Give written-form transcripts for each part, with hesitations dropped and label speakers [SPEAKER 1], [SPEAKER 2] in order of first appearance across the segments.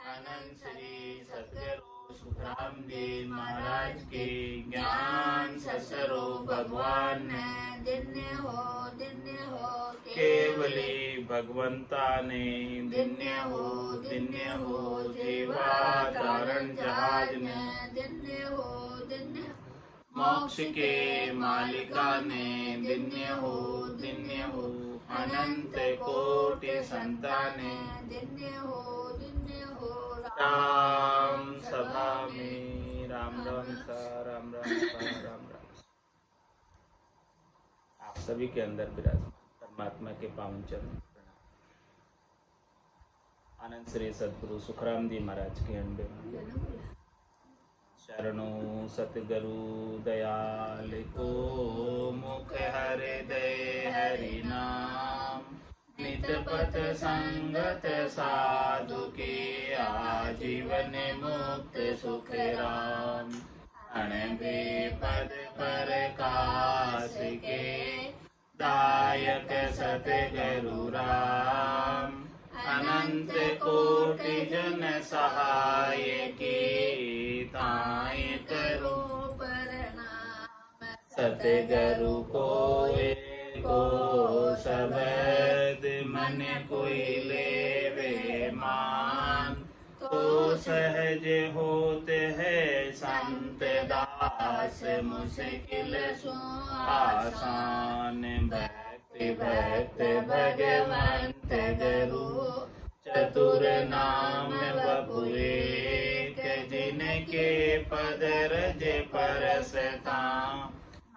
[SPEAKER 1] आनंद श्री सतगुरु सुखराम जी महाराज की ज्ञान ससरो भगवान दिन्य हो केवली भगवंता ने दिन्य हो जीवा तारण जहाज ने दिन्य हो मोक्ष के मालिका ने दिन्य हो अनंत कोटि संताने दिन्य हो राम सभा में राम राम सा राम राम सा राम राम सा। आप सभी के अंदर विराजमान परमात्मा के पावन चरण प्रणाम। आनंद श्री सतगुरु सुखराम जी महाराज के अंडे शरणों सतगुरु दयाल को मुख हृदय हरि नाम नित पथ संगत साधु के आजीवन मुक्त सुख राम अणबे पद पर काश के दायक सतगुरु राम अनंत कोटि जन सहाय की ताय करो प्रणाम सतगुरु को शब्द मन कोई लेवे मान तो सहज होते है संत दास मुश्किल सो आसान भक्ति भक्त भगवंत गुरु चतुर नाम बपु एक जिनके पद रज परसता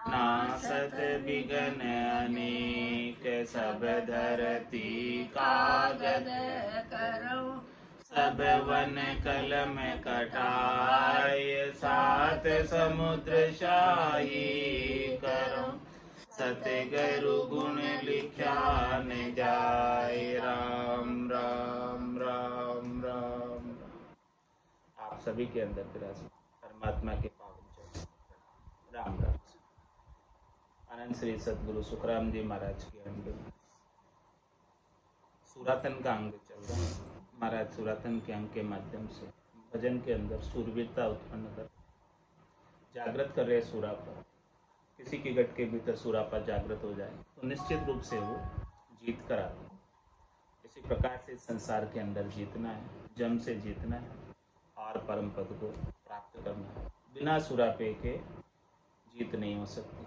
[SPEAKER 1] नासत विघन अनेक सब धरती कागद करो सब वन कलम कटाय सात समुद्र शाही करो सतगुरु गुण लिख्या न जाय राम राम राम राम। आप सभी के अंदर विराजमान परमात्मा के पावन चरण राम राम। आनंद श्री सतगुरु सुखराम जी महाराज के अंग सुरातन का अंग चल रहा है। महाराज सुरातन के अंग के माध्यम से भजन के अंदर सूरवीरता उत्पन्न कर जागृत कर रहे सुरापा। किसी के गट के भीतर सुरापा जागृत हो जाए तो निश्चित रूप से वो जीत कर आती है। इसी प्रकार से संसार के अंदर जीतना है, जम से जीतना है और परम पद को प्राप्त करना है। बिना सुरापे के जीत नहीं हो सकती।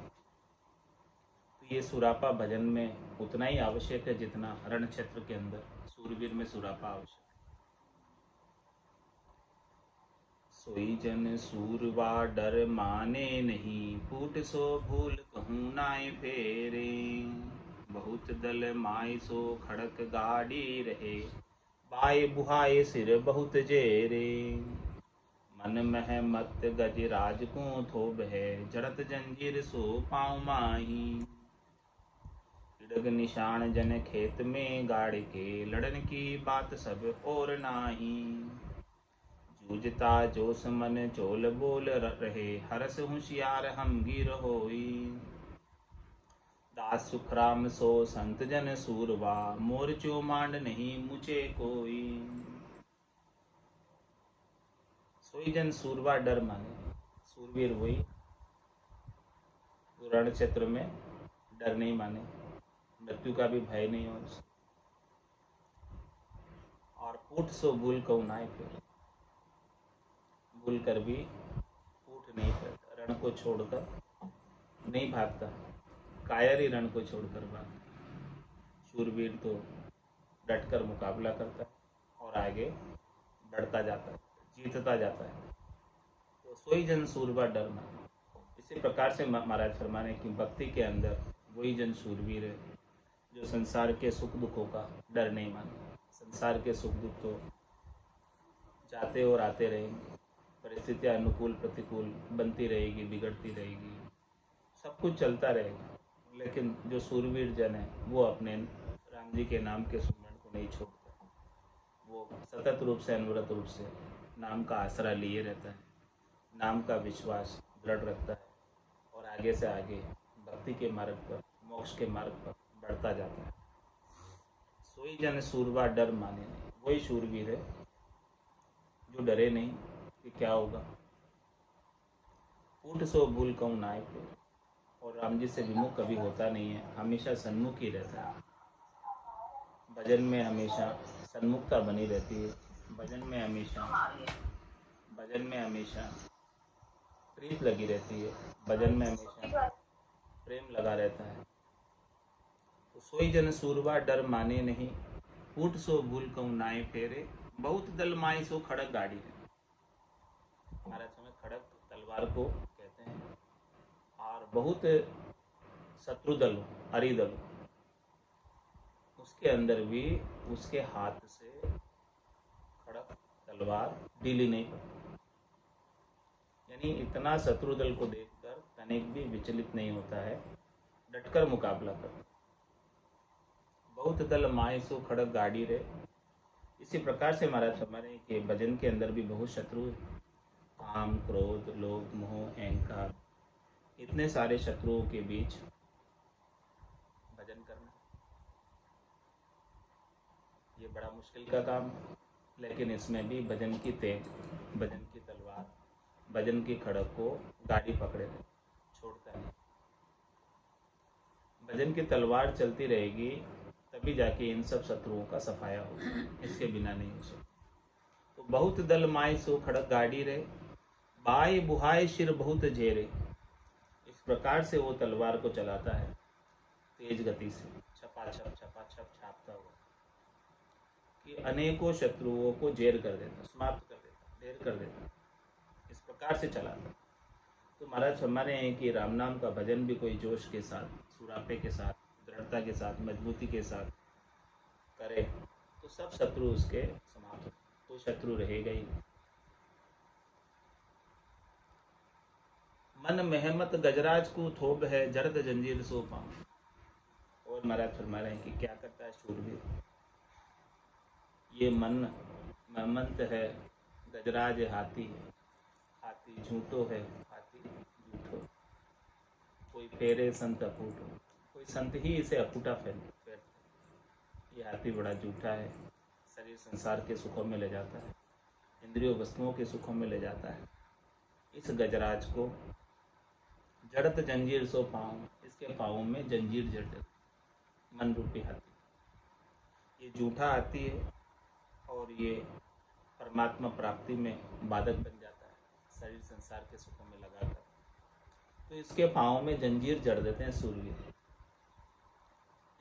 [SPEAKER 1] तो ये सुरापा भजन में उतना ही आवश्यक है जितना रण क्षेत्र के अंदर सूरवीर में सुरापा आवश्यक है। सोई जन सूरवा डर माने नहीं फूट सो भूल कहूँ नाय फेरे बहुत दल माय सो खड़क गाड़ी रहे बाय बुहाए सिर बहुत जेरे मन मह मत गज राज को थोब है जड़त जंजीर सो पाँव माही डग निशान जन खेत में गाड़ के लड़न की बात सब और नाही जूझता जोश मन चोल बोल रहे हरस होशियार हम गिर होई दास सुखराम सो संत जन सूरवा मोर चो मांड नहीं मुझे कोई सोई जन सूरवा डर माने सूरवीर वही रण क्षेत्र में डर नहीं माने मृत्यु का भी भय नहीं हो और फूट सो भूल को नाय फिर भूल कर भी फूट नहीं करता रण को छोड़कर नहीं भागता कायर ही रण को छोड़कर भागता। शूरवीर तो डटकर मुकाबला करता है और आगे बढ़ता जाता है जीतता जाता है। तो सोई जन सूरवा डर माने। इसी प्रकार से महाराज फरमाने की भक्ति के अंदर वही जन शूरवीर है जो संसार के सुख दुखों का डर नहीं माने। संसार के सुख दुख तो जाते और आते रहेंगे, परिस्थितियाँ अनुकूल प्रतिकूल बनती रहेगी, बिगड़ती रहेगी, सब कुछ चलता रहेगा, लेकिन जो सूरवीर जन है वो अपने राम जी के नाम के सुमरण को नहीं छोड़ता। वो सतत रूप से अनवरत रूप से नाम का आसरा लिए रहता है, नाम का विश्वास दृढ़ रखता है और आगे से आगे भक्ति के मार्ग पर मोक्ष के मार्ग पर बढ़ता जाता है। सोई जन सूरवा डर माने नहीं, वही शूरवीर है जो डरे नहीं कि क्या होगा। ऊट सो भूल कहूँ नाय पे, और राम जी से विमुख कभी होता नहीं है, हमेशा सन्मुख ही रहता है। भजन में हमेशा सन्मुखता बनी रहती है। भजन में हमेशा प्रीत लगी रहती है। भजन में हमेशा प्रेम लगा रहता है। तो सोई जन सूरबा डर माने नहीं, ऊट सो भूल कहूँ नाय फेरे, बहुत दल माई सो खड़क गाड़ी है। हमारे समय खड़क तलवार को कहते हैं। और बहुत शत्रु दल हरिदल, उसके अंदर भी उसके हाथ से खड़क तलवार ढीली नहीं पड़ती। यानी इतना शत्रु दल को देखकर तनिक भी विचलित नहीं होता है, डटकर मुकाबला करता। बहुत दल माय सो खड़क गाड़ी रे। इसी प्रकार से महाराज हमारे के भजन के अंदर भी बहुत शत्रु, काम, क्रोध, लोभ, मोह, अहंकार, इतने सारे शत्रुओं के बीच भजन करना ये बड़ा मुश्किल का काम है। लेकिन इसमें भी भजन की तेग, भजन की तलवार, भजन की खड़क को गाड़ी पकड़े छोड़ता नहीं। भजन की तलवार चलती रहेगी तभी जाके इन सब शत्रुओं का सफाया होगा, इसके बिना नहीं हो सकता। तो बहुत दल माय सो खड़क गाड़ी रे, बाय बुहाय शिर बहुत झेरे। इस प्रकार से वो तलवार को चलाता है तेज गति से, छपाछप छापता हुआ, कि अनेकों शत्रुओं को जेर कर देता, समाप्त कर देता, ढेर कर देता। इस प्रकार से चलाता। तो महाराज हमारे हैं कि राम नाम का भजन भी कोई जोश के साथ, सुरापे के साथ, दृढ़ता के साथ, मजबूती के साथ करे तो सब शत्रु उसके समाप्त हो, तो शत्रु रहेगा ही नहीं। मन मेहमत गजराज को थोब है, जर्द जंजीर सो पाऊं। और महाराज फरमा रहे हैं कि क्या करता है शूरवीर। ये मन मेहमत है, गजराज हाथी है, हाथी झूठो है, हाथी झूठो। कोई फेरे संत अपूटो, कोई संत ही इसे अपूटा फेरते। ये हाथी बड़ा झूठा है, शरीर संसार के सुखों में ले जाता है, इंद्रियों वस्तुओं के सुखों में ले जाता है। इस गजराज को जड़त जंजीर सो पाँव, इसके पाँवों में जंजीर जड़ देती, मन रूपी हाथी। ये झूठा हाथी है और ये परमात्मा प्राप्ति में बाधक बन जाता है, शरीर संसार के सुखों में लगाकर। तो इसके पाँव में जंजीर जड़ देते हैं सूरवीर,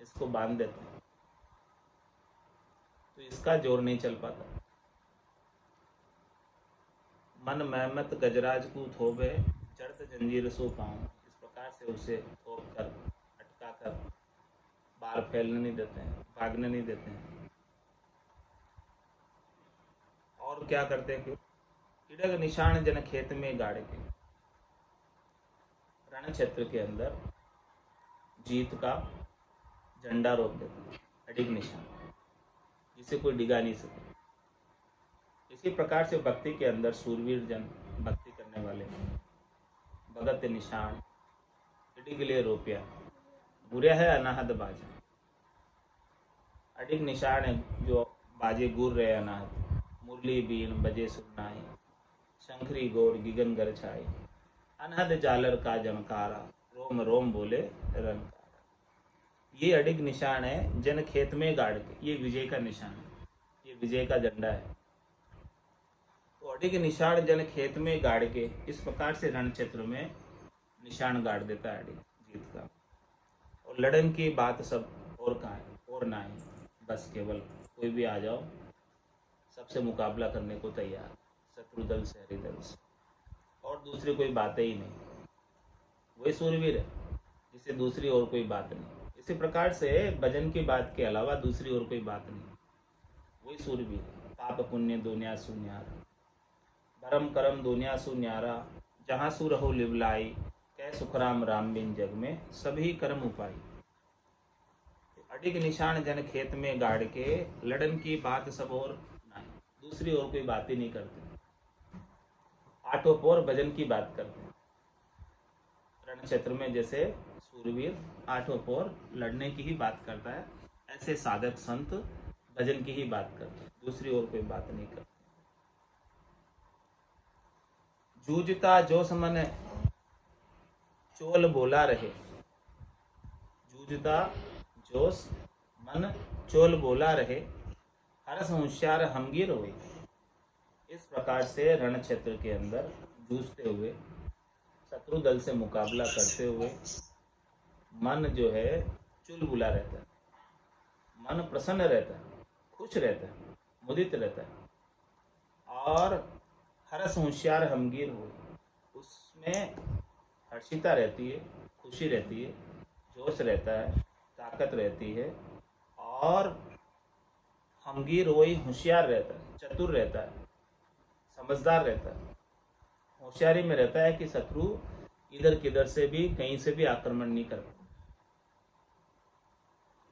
[SPEAKER 1] इसको बांध देते हैं, तो इसका जोर नहीं चल पाता। मन मेहमत गजराज को थोबे, जड़त जंजीर सो पाऊं। इस प्रकार से उसे थोप कर, अटका कर, बाहर फैलने नहीं देते हैं, भागने नहीं देते हैं। और क्या करते हैं कि इडग निशान जन खेत में गाड़ के, रण क्षेत्र के अंदर जीत का झंडा रोक देते हैं, अडिग निशान, जिसे कोई डिगा नहीं सके। इसी प्रकार से भक्ति के अंदर सूरवीर जन, भक्ति करने वाले, भगत निशान इडिगले रोपिया, बुरा है अनाहत बाजा। अडिग निशान है जो बाजे गुर रहे अनाहत, मुरली बीन बजे सुनाई, शंखरी गौर गिगन गर छाई, अनहद जालर का जनकारा, रोम रोम बोले रंकारा। ये अडिग निशान है जन खेत में गाड़ के, ये विजय का निशान है, ये विजय का झंडा है। तो अडिग निशान जन खेत में गाड़ के, इस प्रकार से रण क्षेत्र में निशान गाड़ देता है अडिग जीत का। और लड़न की बात सब और कहाँ है, और ना है, बस केवल कोई भी आ जाओ, सबसे मुकाबला करने को तैयार, शत्रु दल से, हरिदल से, और दूसरी कोई बातें ही नहीं। वही सूरवीर है जिसे दूसरी और कोई बात नहीं। इसी प्रकार से भजन की बात के अलावा दूसरी और कोई बात नहीं, वही सूरवीर। पाप पुण्य दुनिया सुन्यारा, भरम करम दुनिया सुन्यारा, जहाँ सुर हो लिवलाई, कै सुखराम राम बिन जग में सभी कर्म उपाई। अडिग निशान जन खेत में गाड़ के, लड़न की बात सब और नहीं, दूसरी और कोई बात ही नहीं करते, आठों पोर भजन की बात करते हैं। रण क्षेत्र में जैसे सूरवीर आठों पोर लड़ने की ही बात करता है, ऐसे साधक संत भजन की ही बात करते हैं, दूसरी और कोई बात नहीं करते। जूझता जोश मन चोल बोला रहे। जूझता जोश मन चोल बोला रहे, हरस होशियार हमगीर हुए। इस प्रकार से रण क्षेत्र के अंदर जूझते हुए, शत्रु दल से मुकाबला करते हुए मन जो है चुलबुला रहता है, मन प्रसन्न रहता है, खुश रहता है, मुदित रहता है। और हरस होशियार हमगीर हुए, उसमें हर्षिता रहती है, खुशी रहती है, जोश रहता है, ताकत रहती है। और हमगीर वही होशियार रहता है, चतुर रहता है, समझदार रहता है। होशियारी में रहता है कि शत्रु इधर किधर से भी, कहीं से भी आक्रमण नहीं कर पाता।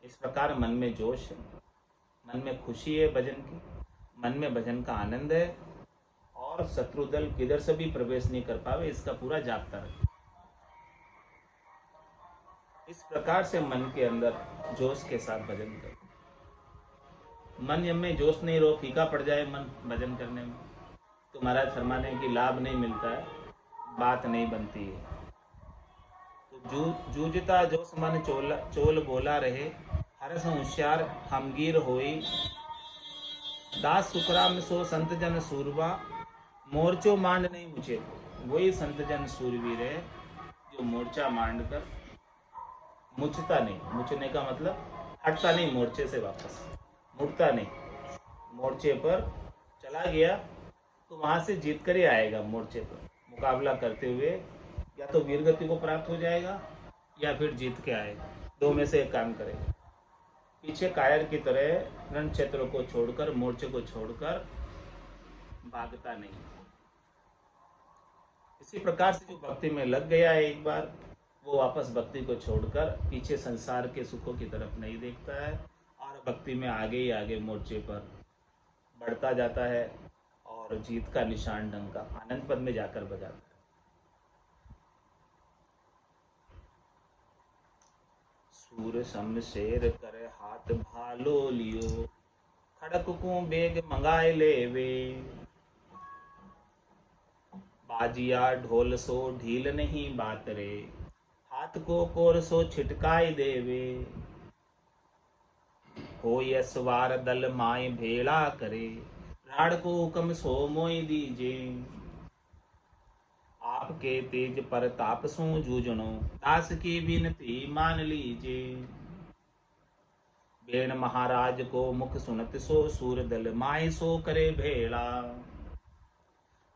[SPEAKER 1] इस प्रकार मन में जोश है, मन में खुशी है भजन की, मन में भजन का आनंद है, और शत्रु दल किधर से भी प्रवेश नहीं कर पावे, इसका पूरा जागता रहे। इस प्रकार से मन के अंदर जोश के साथ भजन कर। मन में जोश नहीं रहो, फीका पड़ जाए मन भजन करने में, तो महाराज फरमाने की लाभ नहीं मिलता है, बात नहीं बनती है। तो जूझता जोश मन चोल बोला रहे, हरस होशियार हमगीर होई। दास सुखराम सो संत जन सूरबा, मोर्चो मांड नहीं मुझे। वही संत जन सूरवीर है जो मोर्चा मांड कर मुझता नहीं, मुझने का मतलब हटता नहीं मोर्चे से, वापस मुड़ता नहीं, मोर्चे पर चला गया तो वहां से जीत कर ही आएगा। मोर्चे पर मुकाबला करते हुए या तो वीरगति को प्राप्त हो जाएगा या फिर जीत के आएगा, दो में से एक काम करेगा। पीछे कायर की तरह रण क्षेत्र को छोड़कर, मोर्चे को छोड़कर भागता नहीं। इसी प्रकार से जो भक्ति में लग गया है एक बार, वो वापस भक्ति को छोड़कर पीछे संसार के सुखों की तरफ नहीं देखता है, और भक्ति में आगे ही आगे मोर्चे पर बढ़ता जाता है, और जीत का निशान डंका आनंद पद में जाकर बजाता है। सूर शमशेर करे हाथ भालो लियो, खड़क को बेग मंगाए लेवे। बाजिया ढोल सो ढील नहीं बात रे, हाथ को कोर सो छिटकाई देवे। हो यशवार दल माय भेड़ा करे, राड़ को हुक्म सो मोई दीजे। आपके तेज पर ताप सो जूझनो, दास की विनती मान लीजे। बेण महाराज को मुख सुनत सो सूर दल माय सो करे भेड़ा।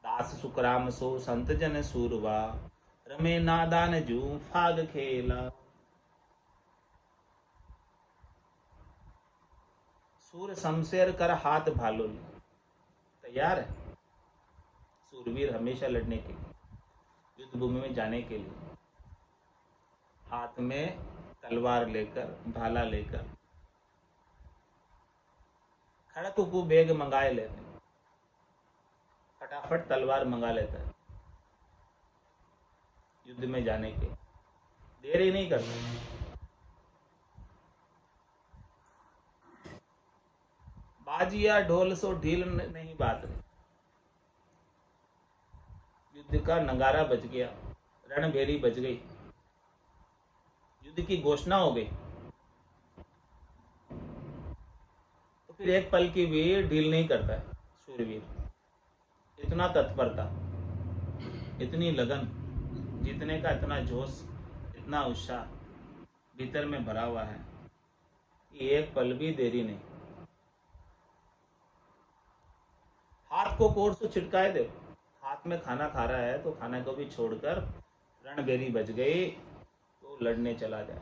[SPEAKER 1] दास सुखराम सो संत जन सूरवा, रमे नादान जू फाग खेला। सूर शमशेर कर हाथ भालो ले, तैयार है सूरवीर हमेशा लड़ने के लिए, युद्ध भूमि में जाने के लिए। हाथ में तलवार लेकर, भाला लेकर, खड़क को बेग मंगाए लेते, फटाफट तलवार मंगा लेता है युद्ध में जाने के, देर ही नहीं करता। बाजिया ढोल सो ढील नहीं बात रही, युद्ध का नगारा बज गया, रणभेरी बज गई, युद्ध की घोषणा हो गई, तो फिर एक पल की भी ढील नहीं करता है सूरवीर। इतना तत्परता, इतनी लगन, जीतने का इतना जोश, इतना उत्साह भीतर में भरा हुआ है कि एक पल भी देरी नहीं। हाथ को कोर से छिटकाए दे, हाथ में खाना खा रहा है तो खाने को भी छोड़कर रणभेरी बज गई तो लड़ने चला जाए।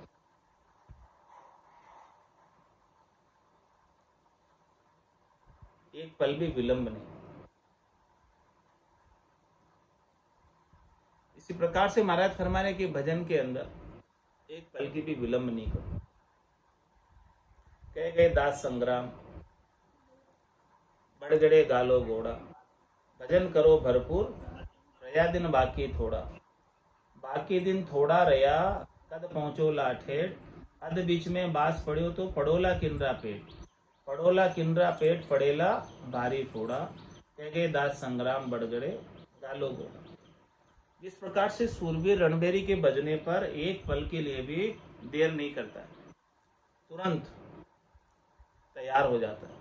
[SPEAKER 1] एक पल भी विलंब नहीं। इसी प्रकार से महाराज फरमाने के भजन के अंदर एक पल की भी विलंब नहीं करो। कह गए दास संग्राम, बढ़ गड़े गालो घोड़ा, भजन करो भरपूर, रया दिन बाकी थोड़ा। बाकी दिन थोड़ा रया, कद पहुंचो लाठेड़, अध बीच में बास पड़ियो तो पड़ोला किन्रा पेट। पड़ोला किन्रा पेट पड़ेला भारी फोड़ा, कह गए दास संग्राम बढ़ गड़े गालो घोड़ा। जिस प्रकार से सूरवीर रणभेरी के बजने पर एक पल के लिए भी देर नहीं करता है, तुरंत तैयार हो जाता है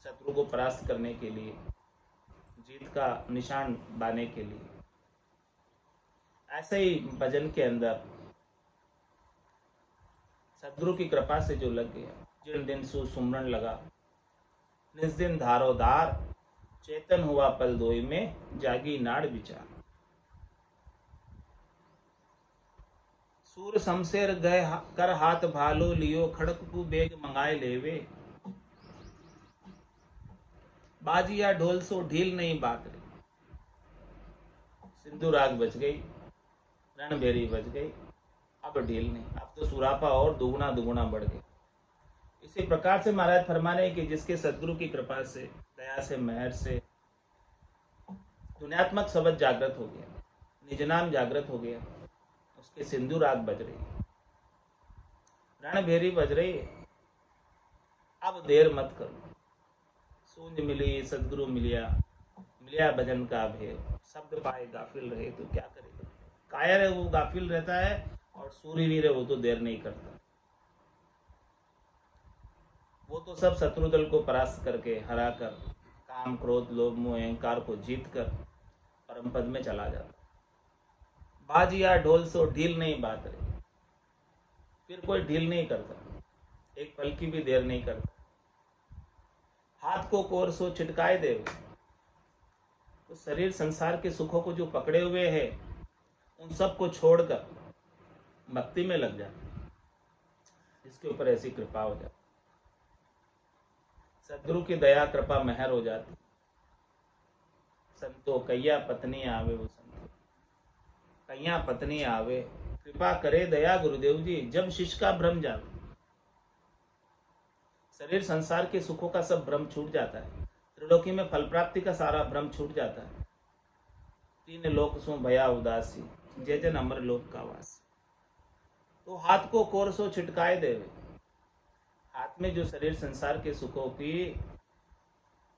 [SPEAKER 1] शत्रु को परास्त करने के लिए, जीत का निशान बांधने के लिए। ऐसे ही भजन के अंदर सदगुरु की कृपा से जो लग गया, जिन दिन सुमरण लगा, निज दिन धारो धार, चेतन हुआ पल दोई में, जागी नाड़ विचार। सूर शमशेर गए कर हाथ भालो लियो, खड़क को बेग मंगाए लेवे, बाजिया ढोल सो ढील नहीं बात रे। सिंधु राग बच गई, रणभेरी बच गई, अब ढील नहीं, अब तो सुरापा और दुगुना दुगुना बढ़ गई। इसी प्रकार से महाराज फरमा रहे कि जिसके सदगुरु की कृपा से, दया से, मेहर से दुनियात्मक शब्द जागृत हो गया, निज नाम जागृत हो गया, उसके सिंधु राग बज रही है, रणभेरी बज रही है। अब देर मत करो, सूंज मिली सदगुरु मिलिया, मिलिया भजन का भेद, शब्द पाए गाफिल रहे तो क्या करेगा। कायर है वो गाफिल रहता है, और सूर्यवीर है वो तो देर नहीं करता। वो तो सब शत्रु दल को परास्त करके, हरा कर, काम क्रोध लोभ मोह अहंकार को जीत कर परम पद में चला जाता। बाजिया ढोल सो ढील नहीं बात रही, फिर कोई ढील नहीं करता, एक पल की भी देर नहीं करता। हाथ को कोर सो छिटकाए दे, तो शरीर संसार के सुखों को जो पकड़े हुए है, उन सब को छोड़कर भक्ति में लग जाता, जिसके ऊपर ऐसी कृपा हो जाती, सदगुरु की दया कृपा मेहर हो जाती। संतो कैया पत्नी आवे, वो संतो कैया पत्नी आवे, कृपा करे दया गुरुदेव जी, जब शिष्य का भ्रम जावे। शरीर संसार के सुखों का सब भ्रम छूट जाता है, त्रिलोकी में फल प्राप्ति का सारा भ्रम छूट जाता है। तीन लोक सो भया उदासी, जय जन अमर लोक का वासी। तो हाथ को कोर सो छिटकाए देवे, हाथ में जो शरीर संसार के सुखों की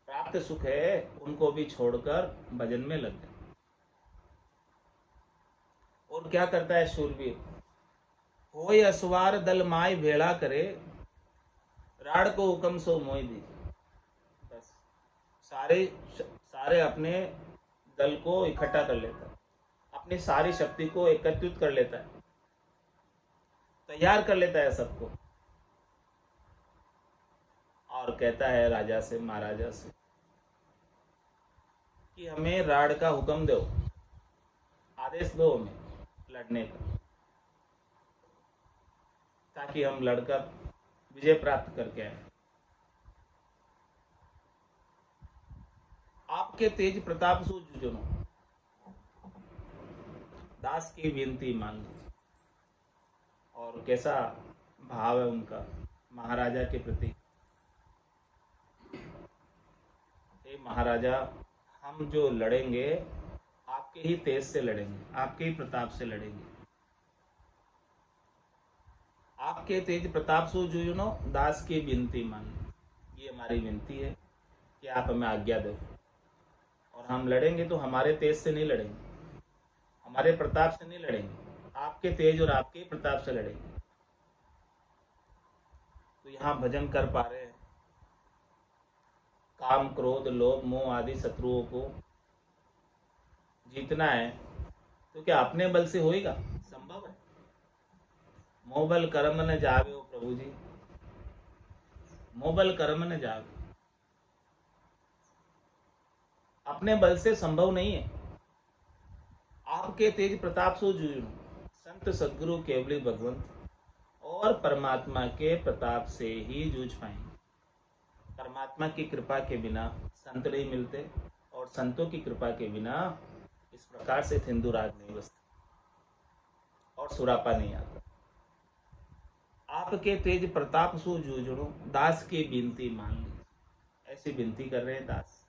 [SPEAKER 1] प्राप्त सुख है, उनको भी छोड़कर भजन में लग जाए। और क्या करता है शूरवीर, होय असवार दल माय भेड़ा करे, राड को हुक्म सो मोय दी। बस सारे अपने दल को इकट्ठा कर लेता है, अपनी सारी शक्ति को एकत्रित कर लेता है, तैयार कर लेता है सबको, और कहता है राजा से, महाराजा से कि हमें राड का हुक्म दो, आदेश दो हमें लड़ने का, ताकि हम लड़कर विजय प्राप्त करके आए। आपके तेज प्रताप सो जुझनो, दास की विनती मान लीजिए। और कैसा भाव है उनका महाराजा के प्रति। हे महाराजा, हम जो लड़ेंगे आपके ही तेज से लड़ेंगे, आपके ही प्रताप से लड़ेंगे। आपके तेज प्रताप सो जुझनो, दास की विनती मान। ये हमारी विनती है कि आप हमें आज्ञा दो, और हम लड़ेंगे तो हमारे तेज से नहीं लड़ेंगे, हमारे प्रताप से नहीं लड़ेंगे, आपके तेज और आपके प्रताप से लड़ेंगे। तो यहाँ भजन कर पा रहे हैं, काम क्रोध लोभ मोह आदि शत्रुओं को जीतना है, तो क्या अपने बल से होएगा? संभव है? मोह बल कर्म न जावे, हो प्रभु जी, मोह बल कर्म न जावे, अपने बल से संभव नहीं है। आपके तेज प्रताप सो जुझनो, संत सदगुरु केवली भगवंत, और परमात्मा के प्रताप से ही जूझ पाएंगे। परमात्मा की कृपा के बिना संत नहीं मिलते, और संतों की कृपा के बिना इस प्रकार से सिंधु राग नहीं बसता और सुरापा नहीं आता। आपके तेज प्रताप सो जूझनो, दास की विनती मान ली। ऐसी विनती कर रहे हैं दास,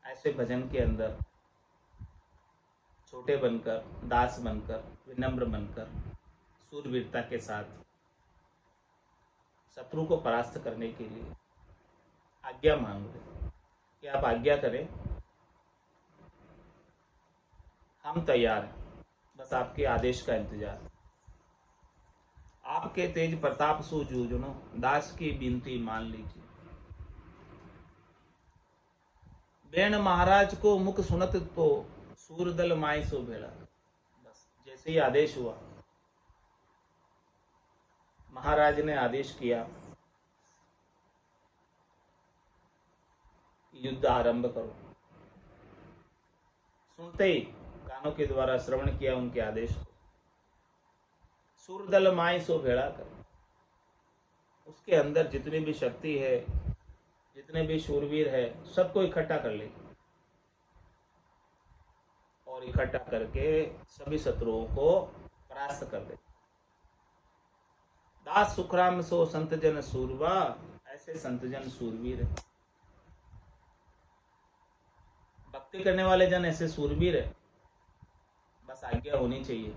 [SPEAKER 1] ऐसे भजन के अंदर छोटे बनकर, दास बनकर, विनम्र बनकर, सूरवीरता के साथ शत्रु को परास्त करने के लिए आज्ञा मांग रहे कि आप आज्ञा करें, हम तैयार हैं, बस आपके आदेश का इंतजार। आपके तेज प्रताप सो जूझनो, दास की विनती मान लीजिए। बेन महाराज को मुख सुनत तो सूरदल माई सो भेड़ा। बस जैसे ही आदेश हुआ, महाराज ने आदेश किया कि युद्ध आरंभ करो। सुनते ही कानों के द्वारा श्रवण किया उनके आदेश को। सूरदल माई सो भेड़ा कर, उसके अंदर जितनी भी शक्ति है, जितने भी शूरवीर है, सबको इकट्ठा कर ले और इकट्ठा करके सभी शत्रुओं को परास्त कर दे। दास सुखराम सो संत जन सूरवा, ऐसे संत जन सूरवीर है। भक्ति करने वाले जन ऐसे सूरवीर है, बस आज्ञा होनी चाहिए,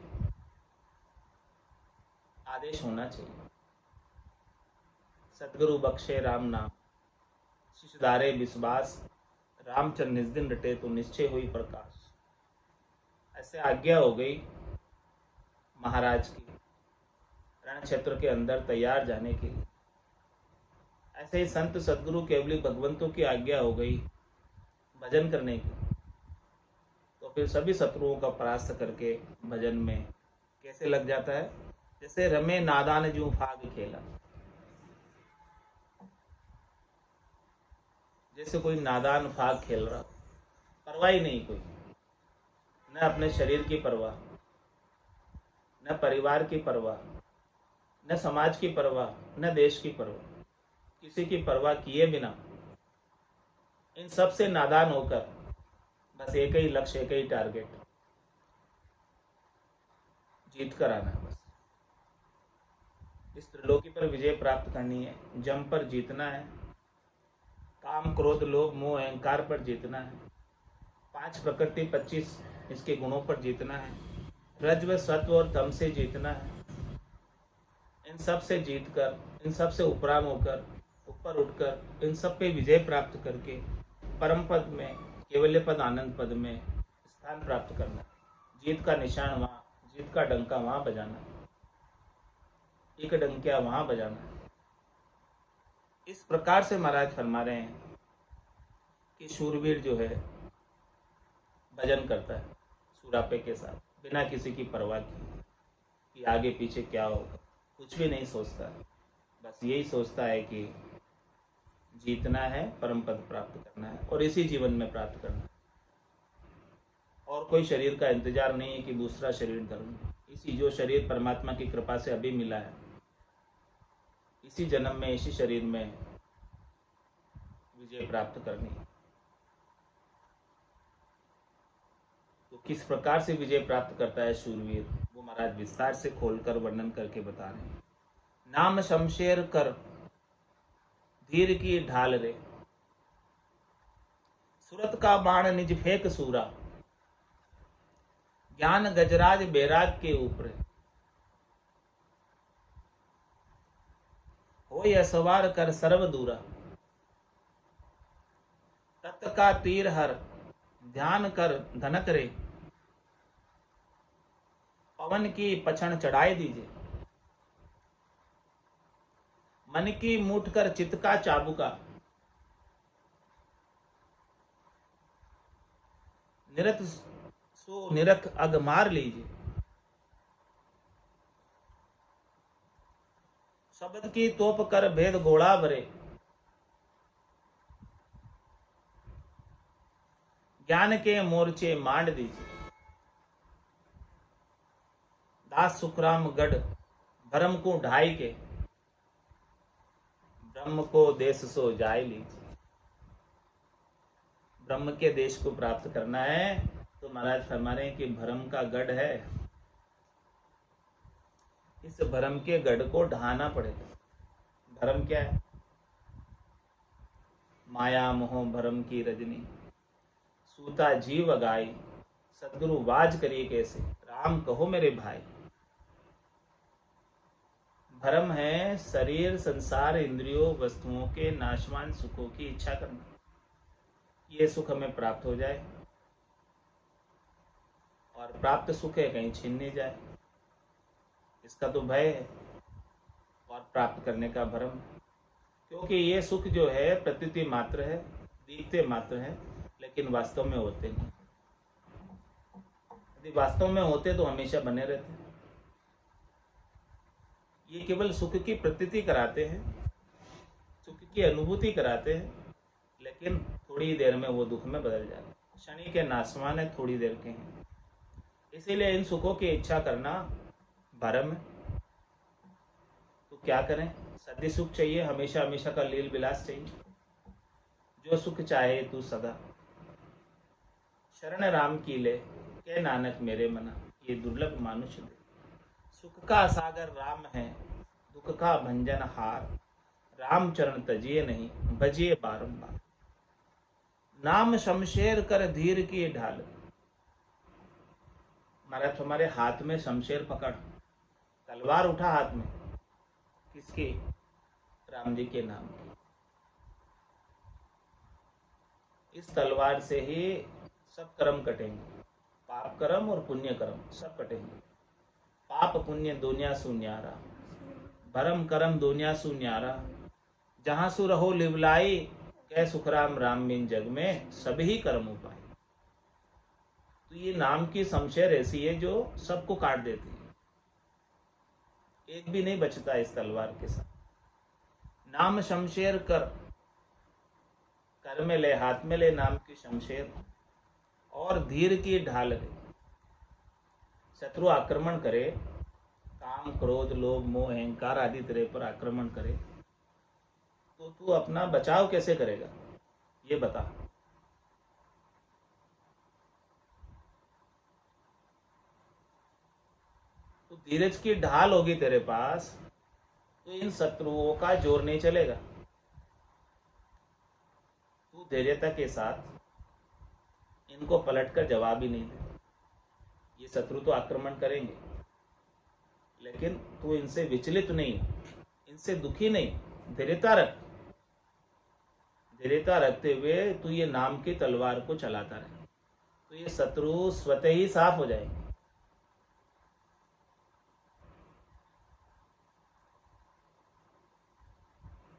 [SPEAKER 1] आदेश होना चाहिए। सतगुरु बख्शे राम नाम, शिशुधारे विश्वास, रामचंद्र निज दिन रटे तो निश्चय हुई प्रकाश। ऐसे आज्ञा हो गई महाराज की रण क्षेत्र के अंदर तैयार जाने के लिए। ऐसे ही संत सदगुरु केवली भगवंतों की आज्ञा हो गई भजन करने की। तो फिर सभी शत्रुओं का परास्त करके भजन में कैसे लग जाता है, जैसे रमे नादान जू फाग खेला। जैसे कोई नादान फाग खेल रहा, परवाह ही नहीं कोई, न अपने शरीर की परवाह, न परिवार की परवाह, न समाज की परवाह, न देश की परवाह, किसी की परवाह किए बिना इन सब से नादान होकर बस एक ही लक्ष्य, एक ही टारगेट, जीत कर आना है। बस इस त्रिलोकी पर विजय प्राप्त करनी है, जम पर जीतना है, काम क्रोध लोभ मोह अहंकार पर जीतना है, 5 प्रकृति 25 इसके गुणों पर जीतना है, रज्व सत्व और तम से जीतना है। इन सब से जीतकर, इन सब से उपराम होकर, ऊपर उठकर, इन सब पे विजय प्राप्त करके परम पद में, केवल्य पद, आनंद पद में स्थान प्राप्त करना। जीत का निशान वहाँ, जीत का डंका वहाँ बजाना, एक डंकिया वहाँ बजाना। इस प्रकार से महाराज फरमा रहे हैं कि शूरवीर जो है भजन करता है सुरापे के साथ, बिना किसी की परवाह की कि आगे पीछे क्या होगा, कुछ भी नहीं सोचता है। बस यही सोचता है कि जीतना है, परम पद प्राप्त करना है और इसी जीवन में प्राप्त करना है। और कोई शरीर का इंतजार नहीं है कि दूसरा शरीर धरूं। इसी जो शरीर परमात्मा की कृपा से अभी मिला है, इसी जन्म में, इसी शरीर में विजय प्राप्त करनी है। तो किस प्रकार से विजय प्राप्त करता है शूरवीर, वो महाराज विस्तार से खोलकर वर्णन करके बता रहे हैं। नाम शमशेर कर धीर की ढाल रे, सूरत का बाण निज फेंक सूरा, ज्ञान गजराज बैराग के ऊपर, हो यह सवार कर सर्व दूरा, तत् का तीर हर ध्यान कर धनक रे, पवन की पछन चढ़ाए दीजिए, मन की मूठ कर चित्त का चाबुका, निरत सो निरख अग मार लीजिए, शब्द की तोप कर भेद घोड़ा भरे, ज्ञान के मोर्चे मांड दीजिए, दास सुखराम गढ़ भरम को ढाई के, ब्रह्म को देश सो जाय लीजिए। ब्रह्म के देश को प्राप्त करना है तो महाराज फरमा रहे हैं कि भरम का गढ़ है, इस भरम के गढ़ को ढहाना पड़ेगा। भरम क्या है? माया मोह भरम की रजनी, सूता जीव गाई, सदगुरु वाज करिए कैसे, राम कहो मेरे भाई। भरम है शरीर, संसार, इंद्रियों, वस्तुओं के नाशवान सुखों की इच्छा करना, ये सुख हमें प्राप्त हो जाए। और प्राप्त सुख है कहीं छीन नहीं जाए, इसका तो भय है और प्राप्त करने का भ्रम है। क्योंकि ये सुख जो है प्रतीति मात्र है, दिखते मात्र है, लेकिन वास्तव में होते नहीं। यदि वास्तव में होते तो हमेशा बने रहते। ये केवल सुख की प्रतीति कराते हैं, सुख की अनुभूति कराते हैं, लेकिन थोड़ी देर में वो दुख में बदल जाते हैं। शनि के नासवान है, थोड़ी देर के हैं। इसीलिए इन सुखों की इच्छा करना भरम है। तो क्या करें? सदी सुख चाहिए, हमेशा हमेशा का लील विलास चाहिए। जो सुख चाहे तू सदा, शरण राम की ले, के नानक मेरे मना, ये दुर्लभ मानुष दे। सुख का सागर राम है, दुख का भंजन हार, राम चरण तजिए नहीं, भजिए बारंबार। नाम शमशेर कर धीर की ढाल। महाराज तुम्हारे हाथ में शमशेर पकड़, तलवार उठा हाथ में, किसकी? राम जी के नाम की। इस तलवार से ही सब कर्म कटेंगे, पाप कर्म और पुण्य कर्म सब कटेंगे। पाप पुण्य दुनिया सुन्यारा, भरम करम दुनिया सुन्यारा, जहाँ सु रहो लिवलाई, कह सुखराम राम बिन जग में सभी कर्म उपाय। तो ये नाम की शमशेर ऐसी है जो सबको काट देती है, एक भी नहीं बचता इस तलवार के साथ। नाम शमशेर कर में ले, हाथ में ले नाम की शमशेर, और धीर की ढाल ले। शत्रु आक्रमण करे, काम क्रोध लोभ मोह अहंकार आदि तेरे पर आक्रमण करे, तो तू अपना बचाव कैसे करेगा ये बता। तो धीरज की ढाल होगी तेरे पास, तो इन शत्रुओं का जोर नहीं चलेगा। तू धैर्यता के साथ इनको पलटकर जवाब ही नहीं दे। ये शत्रु तो आक्रमण करेंगे, लेकिन तू इनसे विचलित नहीं, इनसे दुखी नहीं, धैर्यता रख। धैर्यता रखते हुए तू ये नाम की तलवार को चलाता रहे, तो ये शत्रु स्वतः ही साफ हो जाएंगे।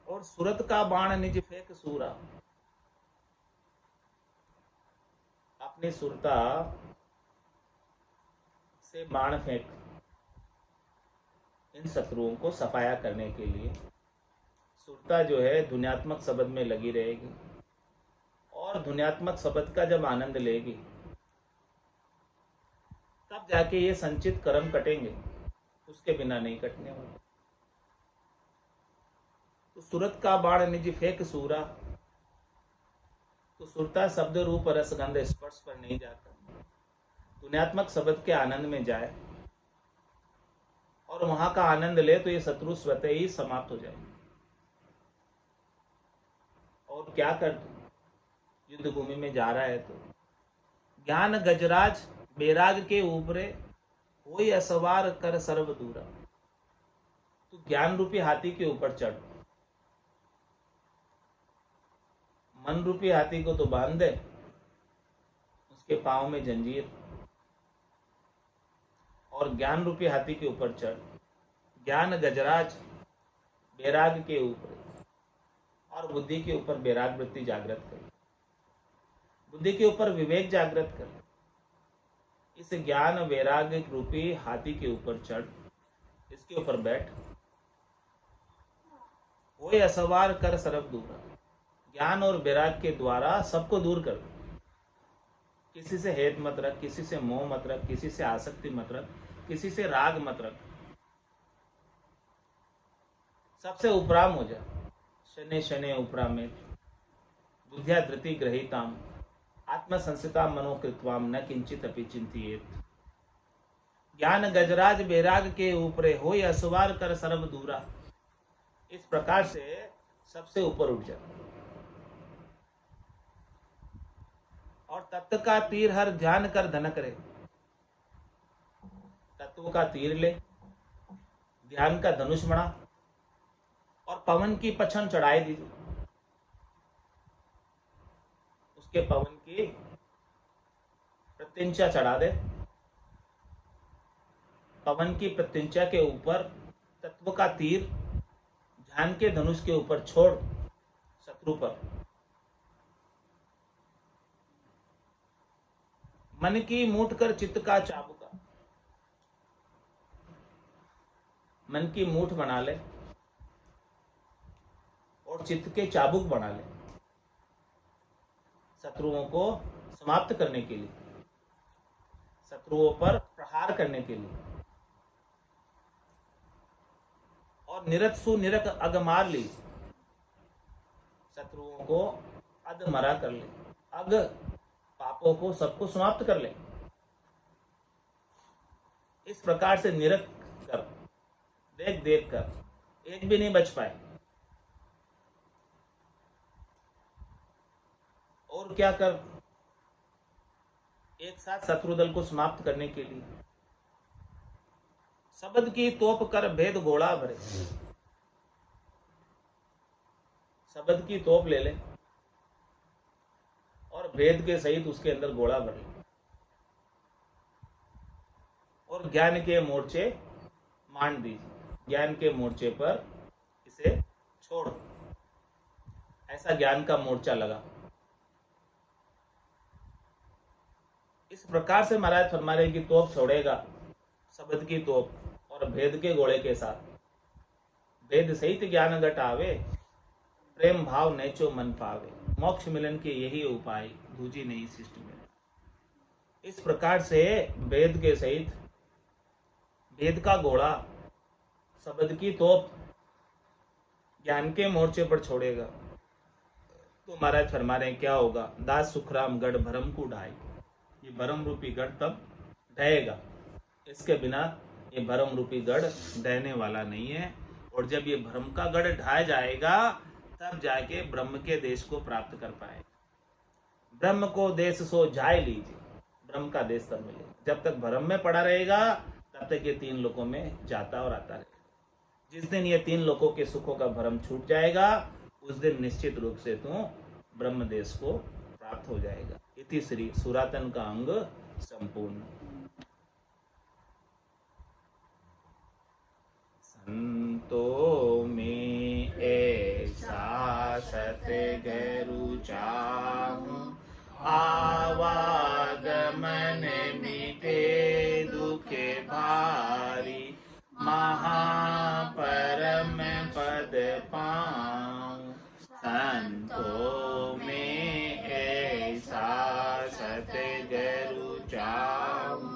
[SPEAKER 1] और सूरत का बाण निज फेंक सूरा, अपनी सुरता से बाण फेंक इन शत्रुओं को सफाया करने के लिए। सुरता जो है धुन्यात्मक शब्द में लगी रहेगी, और धुन्यात्मक शब्द का जब आनंद लेगी तब जाके ये संचित कर्म कटेंगे, उसके बिना नहीं कटने वाले। तो सूरत का बाण निज फेंक सूरा, तो सुरता शब्द रूप रसगंध स्पर्श पर नहीं जाता, धुन्यात्मक शब्द के आनंद में जाए और वहां का आनंद ले, तो ये शत्रु स्वतः ही समाप्त हो जाएंगे। और क्या कर तू युद्ध भूमि में जा रहा है तो ज्ञान गजराज बैराग के ऊपरे, कोई असवार कर सर्व दूरा। तू ज्ञान रूपी हाथी के ऊपर चढ़, मन रूपी हाथी को तो बांध दे, उसके पांव में जंजीर, और ज्ञान रूपी हाथी के ऊपर चढ़। ज्ञान गजराज बैराग के ऊपर, और बुद्धि के ऊपर बैराग वृत्ति जागृत कर, बुद्धि के ऊपर विवेक जागृत कर। इस ज्ञान वैराग रूपी हाथी के ऊपर चढ़, इसके ऊपर बैठ। कोई असवार कर सर्व दूरा, ज्ञान और वैराग के द्वारा सबको दूर कर। किसी से हेत मत रख, किसी से मोह मत रख, किसी से आसक्ति मत रख, किसी से राग मत रख, सबसे उपराम हो जा। शने शने उपरा में बुद्धिया धृति ग्रहीताम, आत्मसंसिता मनोकृत्वाम न किंचित अपि चिंतियेत। ज्ञान गजराज बैराग के ऊपरे, होय असवार कर सर्व दूरा। इस प्रकार से सबसे ऊपर उठ जा, और तत्व का तीर हर ध्यान कर धन करे। तत्व का तीर ले, ध्यान का धनुष बना, और पवन की पछन चढ़ाई दीजिए। उसके पवन की प्रत्यंचा चढ़ा दे, पवन की प्रत्यंचा के ऊपर तत्व का तीर ध्यान के धनुष के ऊपर छोड़ शत्रु पर। मन की मूठ कर चित्त का चाबुका, मन की मूठ बना ले और चित्त के चाबुक बना ले, शत्रुओं को समाप्त करने के लिए, शत्रुओं पर प्रहार करने के लिए। और निरत सुनिरत अग मार ली, शत्रुओं को अधमरा कर ले, अग पापों को सबको समाप्त कर ले। इस प्रकार से निरत कर, देख देख कर एक भी नहीं बच पाए। और क्या कर, एक साथ शत्रु दल को समाप्त करने के लिए शब्द की तोप कर भेद गोला भरे, शब्द की तोप ले ले और भेद के सहित उसके अंदर गोला भर ले, और ज्ञान के मोर्चे मान दीजिए, ज्ञान के मोर्चे पर इसे छोड़। ऐसा ज्ञान का मोर्चा लगा। इस प्रकार से महाराज फरमा रहे कि तोप छोड़ेगा, शब्द की तोप और भेद के गोले के साथ, भेद सहित ज्ञान घटावे, प्रेम भाव नैचो मन पावे, मोक्ष मिलन के यही उपाय, दूजी नहीं शिष्ट में। इस प्रकार से भेद के सहित, भेद का गोला, शब्द की तोप ज्ञान के मोर्चे पर छोड़ेगा तो महाराज फरमा रहे क्या होगा, दास सुखराम गढ़ भरम को ढाई, ये भरम रूपी गढ़ तब ढहेगा, इसके बिना ये भरम रूपी गढ़ ढहने वाला नहीं है। और जब ये भरम का गढ़ ढाया जाएगा तब जाके ब्रह्म के देश को प्राप्त कर पाए। ब्रह्म को देश सो जाय लीजिए, ब्रह्म का देश तब मिलेगा। जब तक भरम में पड़ा रहेगा तब तक ये तीन लोकों में जाता और आता रहेगा। जिस दिन ये तीन लोकों के सुखों का भरम छूट जाएगा उस दिन निश्चित रूप से तू ब्रह्म देश को प्राप्त हो जाएगा। इति श्री सुरातन का अंग संपूर्ण। संतो में ऐसा सतगुरु चाहूं, आवागमन मिटे दुख भारी, महापरम पद पाऊं। संतों में ऐसा सतगुरु चाहूं,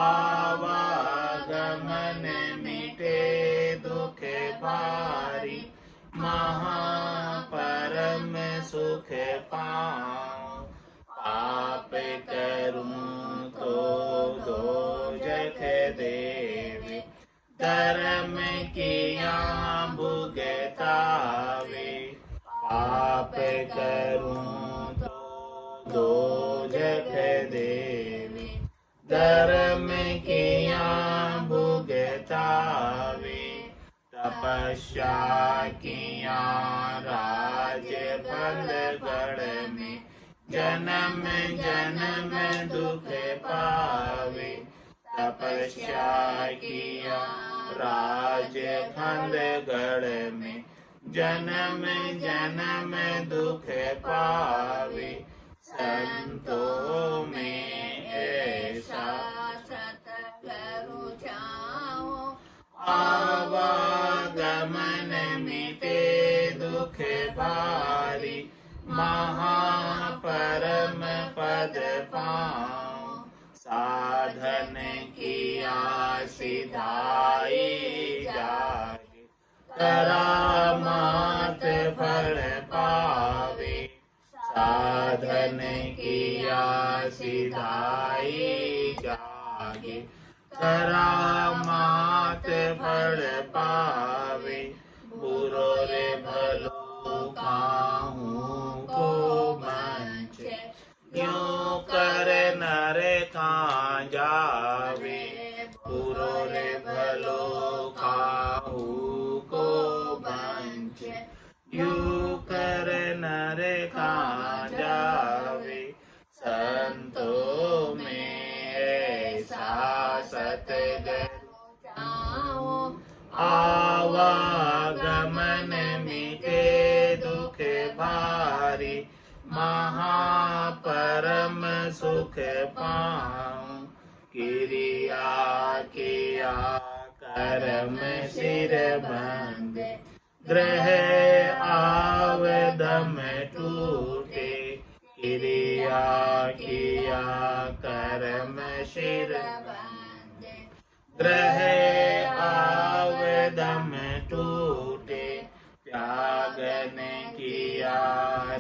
[SPEAKER 1] आवागमन मिटे दुख भारी, महापरम सुख पाऊं। पाप करूं तो दोजख देवे, धर्म किया भुगतावे। पाप करूं तो दोजख देवे, धर्म किया भुगतावे। तपस्या किया राज फल गढ़ में, जन्म जन्म दुख पावे। तपस्या किया राज फल गढ़ में, जन्म जन्म दुख पावे। संतों में ऐसा सतगुरु चाहूं, आवागमन मिटे दुख भारी, महापरम पद पाऊं। साधन किया सिधाई जागे, करामात फल पावे। साधन किया सिधाई जागे, करामात फल पावे। बुरो रे भलो काहूं को मंचे, क्यों कर नर कहाँ जावे। बुरो रे भलो काहूं को मंचे, क्यों कर नर कहाँ जावे। संतों में ऐसा सतगुरु परम सिर बंधे, ग्रह आवदम टूटे, क्रिया किया कर्म शिर बंधे, ग्रह आवदम टूटे, त्यागन किया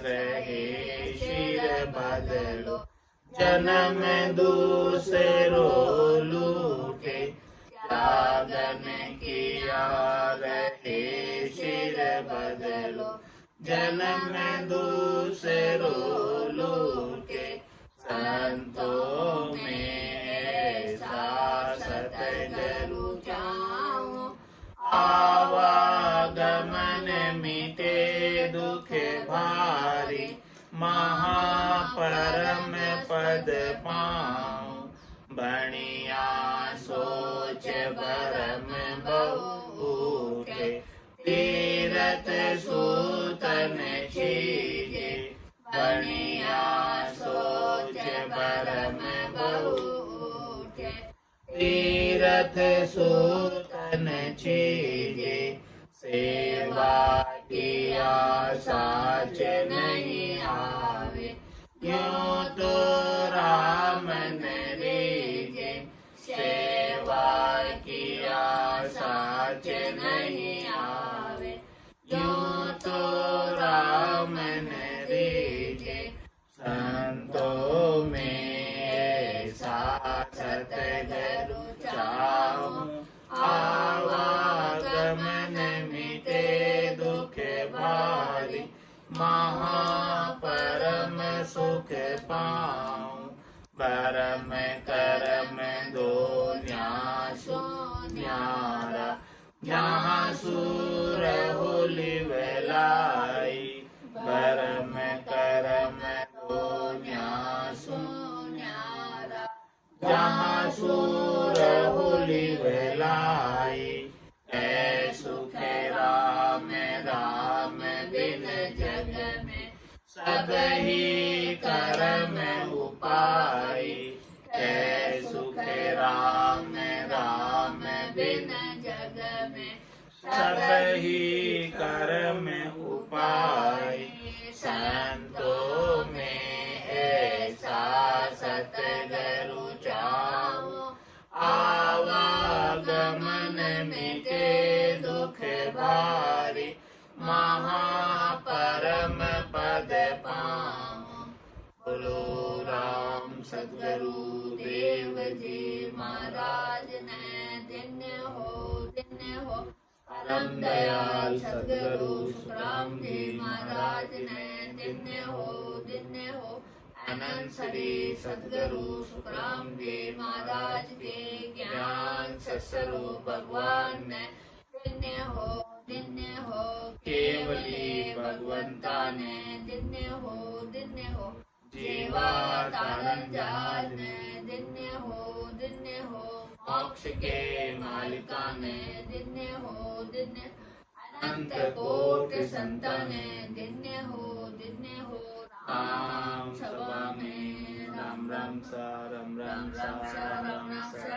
[SPEAKER 1] रहे शिर बदलो, जन्म दूसरो लूटे, त्यागन किया रहे शिर बदलो, जन्म दूसरो लूटे, संतों में ऐसा सतगुरु चाहूं, आवागमन मिटे दुख भारी, महापरम पद पाऊं, बणिया सोच भरम बहु उठे, तीरथ सूतन चीजे, बणिया सोच भरम बहु उठे, तीरथ सूतन चीजे, सेवा किया साच नहीं आवे, क्यों तो राम न रीजे, सेवा किया साच नहीं आवे, क्यों तो राम न रीजे, संतों में ऐसा सतगुरु चाहूं, आवागमन मिटे दुख भारी, महापरम सुख पाऊं, परम करम दो न्यासो न्यारा, जहाँ सूर होली वेलाई, परम करम दो न्यासो न्यारा, जहाँ सूर होली वेलाई, ऐ सुख राम राम बिन जग में, सब ही कर्म उपाई, ऐ सुख राम राम बिन जग में, सब ही कर्म उपाई, संतों में ऐसा सतगुरु चाहूं, आवागमन मिटे दुख भारी, महापरम पद पाऊं, बोलो राम सद्गुरु देव जी महाराज ने, धन्य हो परम दयाल सद्गुरु सुखराम जी महाराज ने, धन्य हो अनंत श्री सद्गुरु सुखराम जी महाराज के ज्ञान स्वरूप भगवान ने, धन्य हो केवली भगवंता ने, धन्य हो जीवा तारण जाल ने, धन्य हो मोक्ष के मालिका ने, धन्य हो अनंत कोट संता ने, धन्य हो राम सभा में राम राम सा राम राम सा राम राम सा।